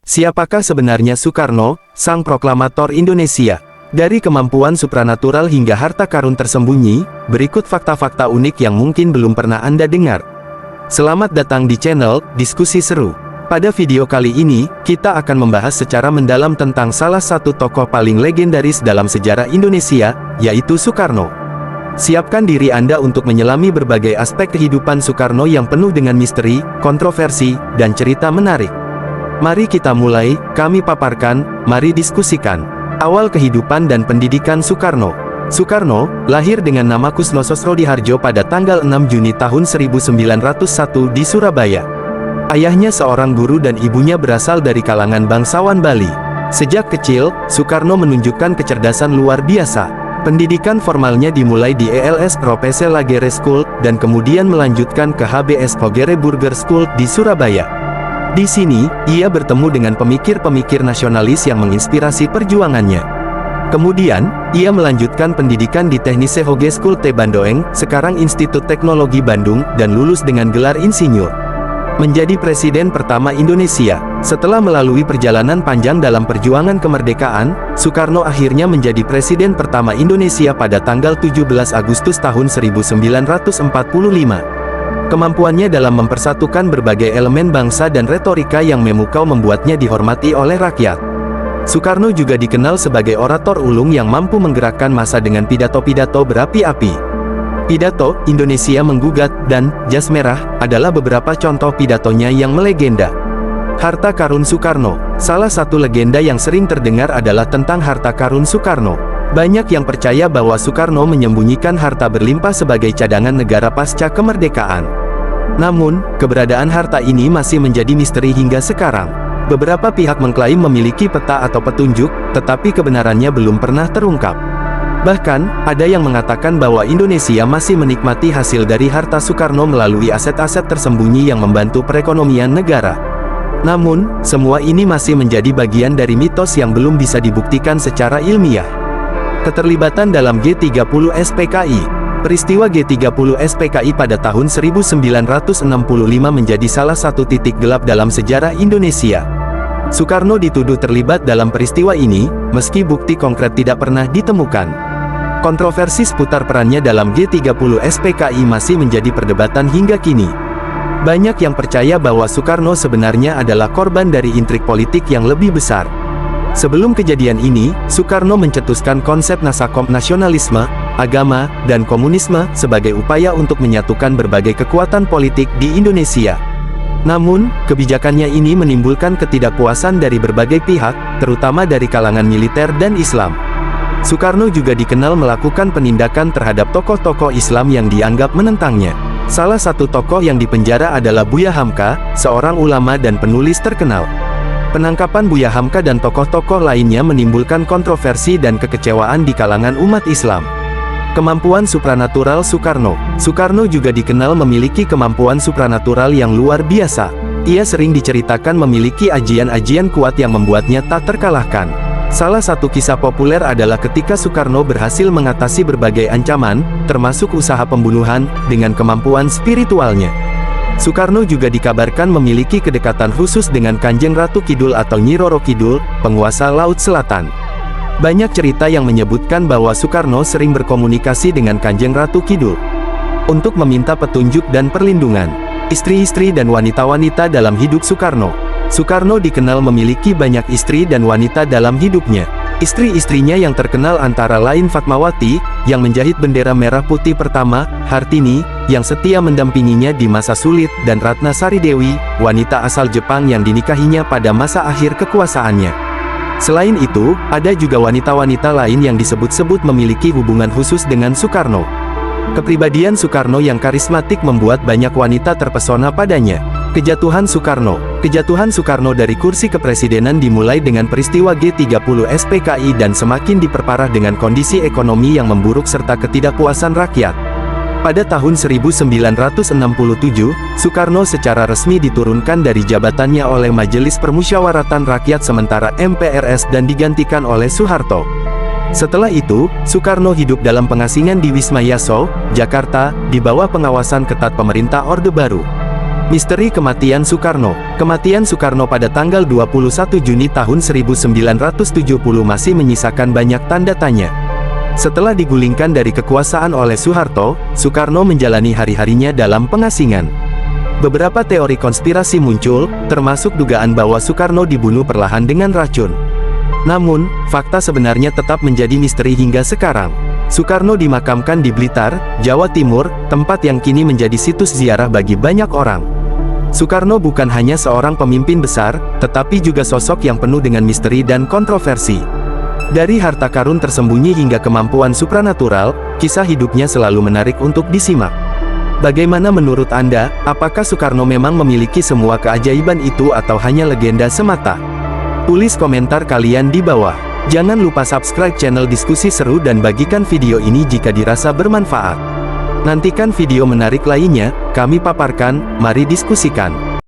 Siapakah sebenarnya Soekarno, sang proklamator Indonesia? Dari kemampuan supranatural hingga harta karun tersembunyi, berikut fakta-fakta unik yang mungkin belum pernah Anda dengar. Selamat datang di channel Diskusi Seru. Pada video kali ini, kita akan membahas secara mendalam tentang salah satu tokoh paling legendaris dalam sejarah Indonesia, yaitu Soekarno. Siapkan diri Anda untuk menyelami berbagai aspek kehidupan Soekarno yang penuh dengan misteri, kontroversi, dan cerita menarik. Mari kita mulai, kami paparkan, mari diskusikan. Awal kehidupan dan pendidikan Soekarno. Soekarno, lahir dengan nama Kusno Sosrodihardjo pada tanggal 6 Juni tahun 1901 di Surabaya. Ayahnya seorang guru dan ibunya berasal dari kalangan bangsawan Bali. Sejak kecil, Soekarno menunjukkan kecerdasan luar biasa. Pendidikan formalnya dimulai di ELS Profese Lagere School, dan kemudian melanjutkan ke HBS Hogere Burger School di Surabaya. Di sini, ia bertemu dengan pemikir-pemikir nasionalis yang menginspirasi perjuangannya. Kemudian, ia melanjutkan pendidikan di Teknise Hoge School T Bandoeng, sekarang Institut Teknologi Bandung, dan lulus dengan gelar insinyur. Menjadi presiden pertama Indonesia. Setelah melalui perjalanan panjang dalam perjuangan kemerdekaan, Soekarno akhirnya menjadi presiden pertama Indonesia pada tanggal 17 Agustus tahun 1945. Kemampuannya dalam mempersatukan berbagai elemen bangsa dan retorika yang memukau membuatnya dihormati oleh rakyat. Soekarno juga dikenal sebagai orator ulung yang mampu menggerakkan massa dengan pidato-pidato berapi-api. Pidato, Indonesia Menggugat, dan Jas Merah adalah beberapa contoh pidatonya yang melegenda. Harta karun Soekarno. Salah satu legenda yang sering terdengar adalah tentang harta karun Soekarno. Banyak yang percaya bahwa Soekarno menyembunyikan harta berlimpah sebagai cadangan negara pasca kemerdekaan. Namun, keberadaan harta ini masih menjadi misteri hingga sekarang. Beberapa pihak mengklaim memiliki peta atau petunjuk, tetapi kebenarannya belum pernah terungkap. Bahkan, ada yang mengatakan bahwa Indonesia masih menikmati hasil dari harta Soekarno melalui aset-aset tersembunyi yang membantu perekonomian negara. Namun, semua ini masih menjadi bagian dari mitos yang belum bisa dibuktikan secara ilmiah. Keterlibatan dalam G30 SPKI. Peristiwa G30 SPKI pada tahun 1965 menjadi salah satu titik gelap dalam sejarah Indonesia. Soekarno dituduh terlibat dalam peristiwa ini, meski bukti konkret tidak pernah ditemukan. Kontroversi seputar perannya dalam G30 SPKI masih menjadi perdebatan hingga kini. Banyak yang percaya bahwa Soekarno sebenarnya adalah korban dari intrik politik yang lebih besar. Sebelum kejadian ini, Soekarno mencetuskan konsep Nasakom nasionalisme, agama, dan komunisme sebagai upaya untuk menyatukan berbagai kekuatan politik di Indonesia. Namun, kebijakannya ini menimbulkan ketidakpuasan dari berbagai pihak, terutama dari kalangan militer dan Islam. Soekarno juga dikenal melakukan penindakan terhadap tokoh-tokoh Islam yang dianggap menentangnya. Salah satu tokoh yang dipenjara adalah Buya Hamka, seorang ulama dan penulis terkenal. Penangkapan Buya Hamka dan tokoh-tokoh lainnya menimbulkan kontroversi dan kekecewaan di kalangan umat Islam. Kemampuan supranatural Soekarno. Soekarno juga dikenal memiliki kemampuan supranatural yang luar biasa. Ia sering diceritakan memiliki ajian-ajian kuat yang membuatnya tak terkalahkan. Salah satu kisah populer adalah ketika Soekarno berhasil mengatasi berbagai ancaman, termasuk usaha pembunuhan, dengan kemampuan spiritualnya. Soekarno juga dikabarkan memiliki kedekatan khusus dengan Kanjeng Ratu Kidul atau Nyi Roro Kidul, penguasa Laut Selatan. Banyak cerita yang menyebutkan bahwa Soekarno sering berkomunikasi dengan Kanjeng Ratu Kidul untuk meminta petunjuk dan perlindungan. Istri-istri dan wanita-wanita dalam hidup Soekarno. Soekarno dikenal memiliki banyak istri dan wanita dalam hidupnya. Istri-istrinya yang terkenal antara lain Fatmawati, yang menjahit bendera merah putih pertama, Hartini, yang setia mendampinginya di masa sulit, dan Ratna Sari Dewi, wanita asal Jepang yang dinikahinya pada masa akhir kekuasaannya. Selain itu, ada juga wanita-wanita lain yang disebut-sebut memiliki hubungan khusus dengan Soekarno. Kepribadian Soekarno yang karismatik membuat banyak wanita terpesona padanya. Kejatuhan Soekarno. Kejatuhan Soekarno dari kursi kepresidenan dimulai dengan peristiwa G30 SPKI dan semakin diperparah dengan kondisi ekonomi yang memburuk serta ketidakpuasan rakyat. Pada tahun 1967, Soekarno secara resmi diturunkan dari jabatannya oleh Majelis Permusyawaratan Rakyat sementara MPRS dan digantikan oleh Soeharto. Setelah itu, Soekarno hidup dalam pengasingan di Wisma Yaso, Jakarta, di bawah pengawasan ketat pemerintah Orde Baru. Misteri kematian Soekarno. Kematian Soekarno pada tanggal 21 Juni tahun 1970 masih menyisakan banyak tanda tanya. Setelah digulingkan dari kekuasaan oleh Soeharto, Soekarno menjalani hari-harinya dalam pengasingan. Beberapa teori konspirasi muncul, termasuk dugaan bahwa Soekarno dibunuh perlahan dengan racun. Namun, fakta sebenarnya tetap menjadi misteri hingga sekarang. Soekarno dimakamkan di Blitar, Jawa Timur, tempat yang kini menjadi situs ziarah bagi banyak orang. Soekarno bukan hanya seorang pemimpin besar, tetapi juga sosok yang penuh dengan misteri dan kontroversi. Dari harta karun tersembunyi hingga kemampuan supranatural, kisah hidupnya selalu menarik untuk disimak. Bagaimana menurut Anda, apakah Soekarno memang memiliki semua keajaiban itu atau hanya legenda semata? Tulis komentar kalian di bawah. Jangan lupa subscribe channel Diskusi Seru dan bagikan video ini jika dirasa bermanfaat. Nantikan video menarik lainnya, kami paparkan, mari diskusikan.